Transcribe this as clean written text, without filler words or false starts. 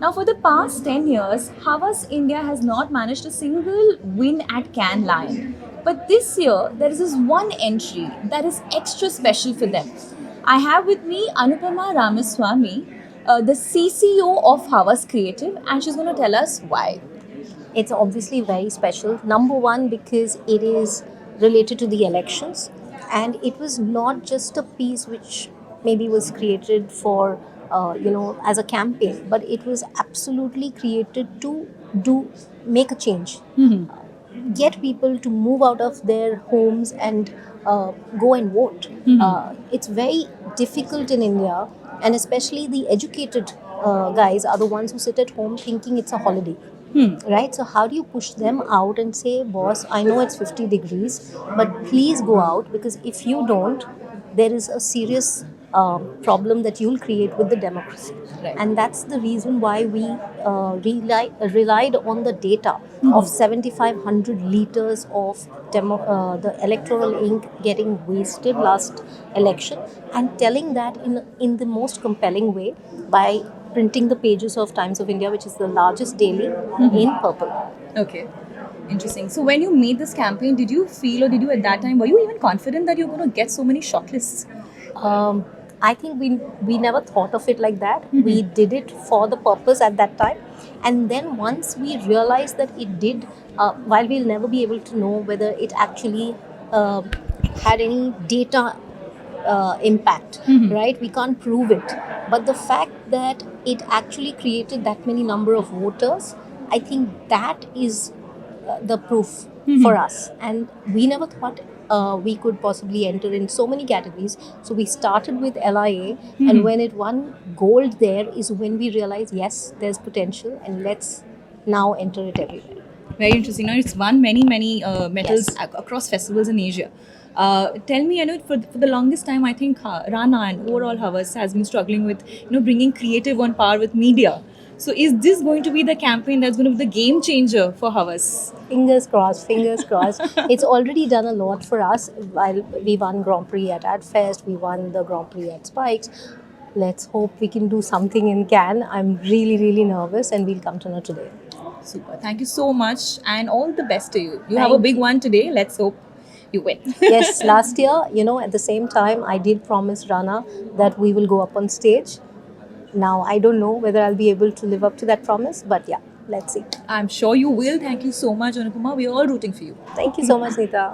Now, for the past 10 years, Havas India has not managed a single win at Cannes Lion. But this year, there is this one entry that is extra special for them. I have with me Anupama Ramaswamy, the CCO of Havas Creative, and she's going to tell us why. It's obviously very special. Number one, because it is related to the elections, and it was not just a piece which maybe was created for as a campaign, but it was absolutely created to do make a change, get people to move out of their homes and go and vote. It's very difficult in India, and especially the educated guys are the ones who sit at home thinking it's a holiday. Right? So, how do you push them out and say, boss, I know it's 50 degrees, but please go out, because if you don't, there is a serious problem that you'll create with the democracy. Right. And that's the reason why we relied on the data of 7,500 liters of the electoral ink getting wasted last election, and telling that in the most compelling way by printing the pages of Times of India, which is the largest daily, in purple. Okay. Interesting. So, when you made this campaign, did you feel or did you at that time, were you even confident that you're going to get so many shortlists? Um, I think we never thought of it like that. We did it for the purpose at that time, and then once we realized that it did, while we'll never be able to know whether it actually uh, had any data impact, right? We can't prove it, but the fact that it actually created that many number of voters, I think that is the proof for us. And we never thought we could possibly enter in so many categories. So we started with LIA, and when it won gold, there is when we realized, yes, there's potential, and let's now enter it everywhere. Very interesting. Now it's won many medals Yes. across festivals in Asia. Tell me, I know for the longest time, I think Rana and overall Havas has been struggling with bringing creative on par with media. So is this going to be the campaign that's going to be the game changer for Havas? Fingers crossed, fingers crossed. It's already done a lot for us. While we won Grand Prix at AdFest, we won the Grand Prix at Spikes. Let's hope we can do something in Cannes. I'm really, really nervous, and we'll come to know today. Super. Thank you so much, and all the best to you. You have a Thank big you. one today. Let's hope you win. Yes, last year, at the same time, I did promise Rana that we will go up on stage. Now, I don't know whether I'll be able to live up to that promise, but yeah, let's see. I'm sure you will. Thank you so much, Anupama. We're all rooting for you. Thank you so much, Nita.